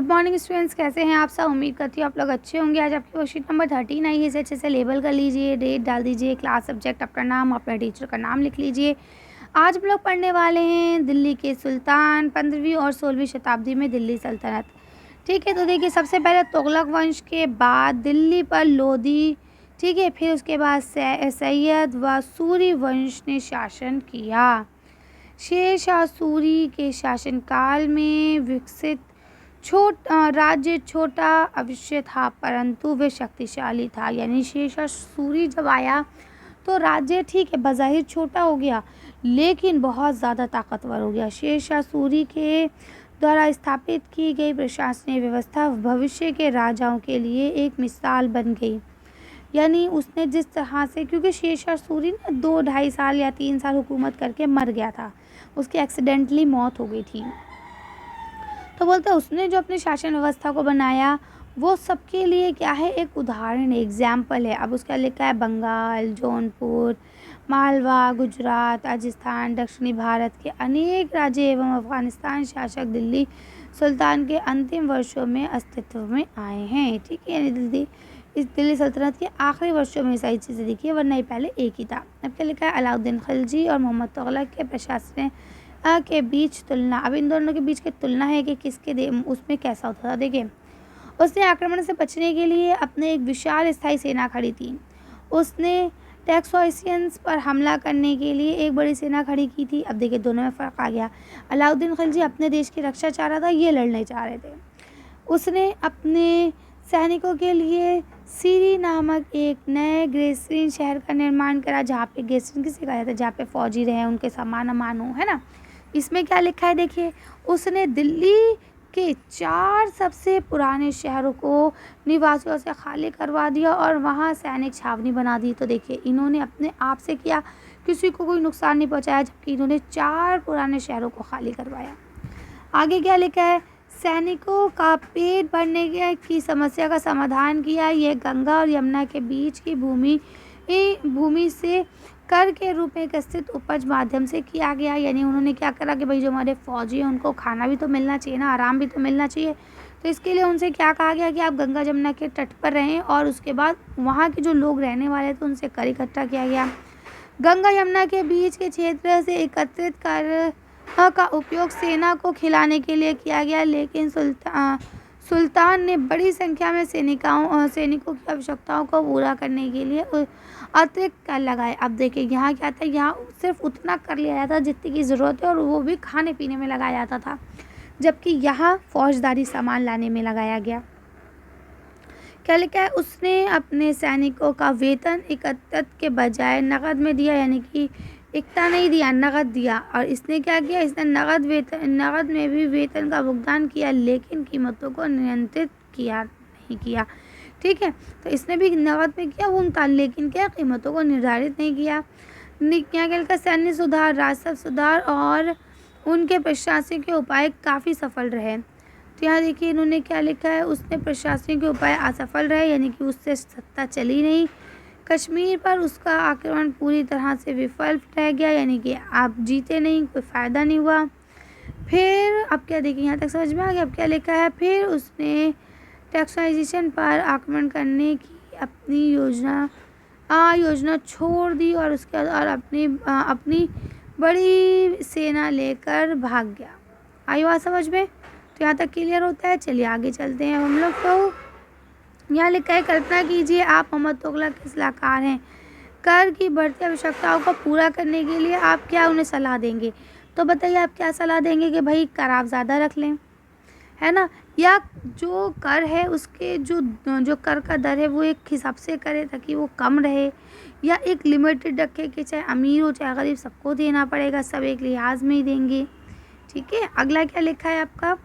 Morning students, कैसे हैं आप सब। उम्मीद करती हूँ आप लोग अच्छे होंगे। आज आपकी वर्कशीट नंबर 13 आई है। इसे अच्छे से लेबल कर लीजिए, डेट डाल दीजिए, क्लास सब्जेक्ट अपना नाम, अपने टीचर का नाम लिख लीजिए। आज हम लोग पढ़ने वाले हैं दिल्ली के सुल्तान, 15वीं और 16वीं शताब्दी में दिल्ली सल्तनत। ठीक है, तो देखिए सबसे पहले तुगलक वंश के बाद दिल्ली पर लोधी, ठीक है, फिर उसके बाद सैयद व सूरी वंश ने शासन किया। शेर शाह सूरी के शासनकाल में विकसित राज्य छोटा अवश्य था, परंतु वे शक्तिशाली था। यानी शेर शाह सूरी जब आया तो राज्य ठीक है बज़ाहिर छोटा हो गया, लेकिन बहुत ज़्यादा ताकतवर हो गया। शेर शाह सूरी के द्वारा स्थापित की गई प्रशासनिक व्यवस्था भविष्य के राजाओं के लिए एक मिसाल बन गई। यानी उसने जिस तरह से, क्योंकि शेर शाह सूरी ने 2-2.5 साल या 3 साल हुकूमत करके मर गया था, उसकी एक्सीडेंटली मौत हो गई थी। तो बोलते हैं उसने जो अपनी शासन व्यवस्था को बनाया वो सबके लिए क्या है, एक उदाहरण है, एग्जाम्पल है। अब उसका लिखा है बंगाल, जौनपुर, मालवा, गुजरात, राजस्थान, दक्षिणी भारत के अनेक राज्य एवं अफगानिस्तान शासक दिल्ली सुल्तान के अंतिम वर्षों में अस्तित्व में आए हैं। ठीक है, यानी दिल्ली सल्तनत के आखिरी वर्षों में सारी चीज़ें देखिए, वरना ये पहले एक ही था। अब क्या लिखा है, अलाउद्दीन खिलजी और मोहम्मद तुगलक के प्रशासन के बीच तुलना। अब इन दोनों के बीच की तुलना है कि किसके उसमें कैसा होता था। देखिए, उसने आक्रमण से बचने के लिए अपने एक विशाल स्थायी सेना खड़ी थी। उसने टैक्सोइशियंस पर हमला करने के लिए एक बड़ी सेना खड़ी की थी। अब देखिए दोनों में फ़र्क आ गया। अलाउद्दीन खिलजी अपने देश की रक्षा चाह रहा था, ये लड़ने चाह रहे थे। उसने अपने सैनिकों के लिए सीरी नामक एक नए ग्रेसिन शहर का निर्माण करा, जहाँ पे ग्रेसिन किसे कहा जाता है, जहाँ पे फौजी रहे, उनके सामान अमान हो, है ना। इसमें क्या लिखा है देखिए, उसने दिल्ली के 4 सबसे पुराने शहरों को निवासियों से खाली करवा दिया और वहाँ सैनिक छावनी बना दी। तो देखिए इन्होंने अपने आप से किया, किसी को कोई नुकसान नहीं पहुँचाया, जबकि इन्होंने 4 पुराने शहरों को खाली करवाया। आगे क्या लिखा है, सैनिकों का पेट भरने की समस्या का समाधान किया। यह गंगा और यमुना के बीच की भूमि से कर के रूप में एकत्रित उपज माध्यम से किया गया। यानी उन्होंने क्या करा कि भाई जो हमारे फौजी हैं उनको खाना भी तो मिलना चाहिए ना, आराम भी तो मिलना चाहिए। तो इसके लिए उनसे क्या कहा गया कि आप गंगा जमुना के तट पर रहें, और उसके बाद वहाँ के जो लोग रहने वाले थे उनसे कर इकट्ठा किया गया। गंगा यमुना के बीच के क्षेत्र से एकत्रित कर का उपयोग सेना को खिलाने के लिए किया गया, लेकिन सुल्तान ने बड़ी संख्या में सैनिकों की आवश्यकताओं को पूरा करने के लिए अतिरिक्त कर लगाए। अब देखिए यहाँ क्या था, यहाँ सिर्फ उतना कर लिया जाता जितनी की ज़रूरत है, और वो भी खाने पीने में लगाया जाता था, जबकि यहाँ फौजदारी सामान लाने में लगाया गया। क्या लिखा है, उसने अपने सैनिकों का वेतन एकत्रित के बजाय नकद में दिया, यानी कि इकट्ठा नहीं दिया, नकद दिया। और इसने क्या किया, इसने नकद में भी वेतन का भुगतान किया, लेकिन कीमतों को नियंत्रित नहीं किया। ठीक है, तो इसने भी नकद में किया भुगतान, लेकिन क्या कीमतों को निर्धारित नहीं किया। क्या का सैन्य सुधार, राजस्व सुधार और उनके प्रशासनिक उपाय काफ़ी सफल रहे। तो यहाँ देखिए इन्होंने क्या लिखा है, उसने प्रशासनिक उपाय असफल रहे, यानी कि उससे सत्ता चली नहीं। कश्मीर पर उसका आक्रमण पूरी तरह से विफल रह गया, यानी कि आप जीते नहीं, कोई फ़ायदा नहीं हुआ। फिर अब क्या देखिए, यहाँ तक समझ में आ गया। अब क्या लिखा है, फिर उसने टैक्सोइजेशन पर आक्रमण करने की अपनी योजना छोड़ दी, और उसके और अपनी बड़ी सेना लेकर भाग गया। आई बात समझ में? तो यहाँ तक क्लियर होता है। चलिए आगे चलते हैं हम लोग। तो यहाँ लिखा है, कल्पना कीजिए आप मोहम्मद तुगलक के सलाहकार हैं। कर की बढ़ती आवश्यकताओं को पूरा करने के लिए आप क्या उन्हें सलाह देंगे? तो बताइए आप क्या सलाह देंगे कि भाई कर आप ज़्यादा रख लें, है ना, या जो कर है उसके जो कर का दर है वो एक हिसाब से करे ताकि वो कम रहे, या एक लिमिटेड रखे कि चाहे अमीर हो चाहे गरीब सबको देना पड़ेगा, सब एक लिहाज में ही देंगे। ठीक है, अगला क्या लिखा है आपका,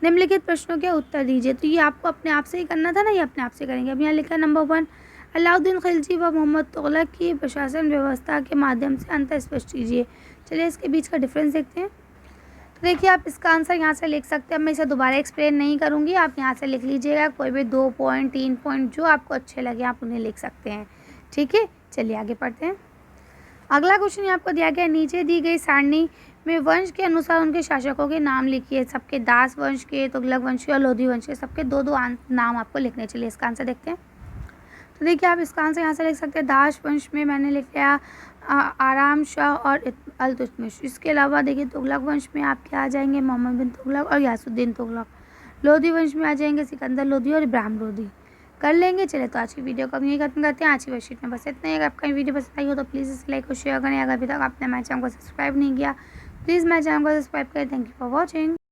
निम्नलिखित प्रश्नों के उत्तर दीजिए। तो ये आपको अपने आप से ही करना था ना, ये अपने आप से करेंगे। अब यहाँ लिखा है नंबर 1, अलाउद्दीन खिलजी व मोहम्मद तुगलक की प्रशासन व्यवस्था के माध्यम से अंतर स्पष्ट कीजिए। चलिए इसके बीच का डिफरेंस देखते हैं। तो देखिए आप इसका आंसर यहाँ से लिख सकते हैं। मैं इसे दोबारा एक्सप्लेन नहीं करूँगी, आप यहाँ से लिख लीजिएगा। कोई भी 2 पॉइंट 3 पॉइंट जो आपको अच्छे लगे आप उन्हें लिख सकते हैं। ठीक है, चलिए आगे पढ़ते हैं। अगला क्वेश्चन आपको दिया गया, नीचे दी गई सारणी में वंश के अनुसार उनके शासकों के नाम लिखिए। सबके दास वंश के, तुगलक वंश के और लोधी वंश के, सबके दो दो नाम आपको लिखने चाहिए। इसका आंसर देखते हैं। तो देखिए आप इसका आंसर यहाँ से लिख सकते हैं। दास वंश में मैंने लिख लिया आराम शाह और इल्तुतमिश। इसके अलावा देखिए तुगलक वंश में आपके आ जाएंगे मोहम्मद बिन तुगलक और यासुद्दीन तुगलक। लोधी वंश में आ जाएंगे सिकंदर लोधी और इब्राहिम लोधी। कर लेंगे। चले तो आज की वीडियो को हम यही खत्म करते हैं। आज की वर्कशीट में बस इतना ही। अगर आपका वीडियो पसंद आई हो तो प्लीज़ इसे लाइक और शेयर करें। अगर अभी तक आपने हमारे चैनल को सब्सक्राइब नहीं किया, प्लीज़ मेरे चैनल को सब्सक्राइब करें। Thank you for watching.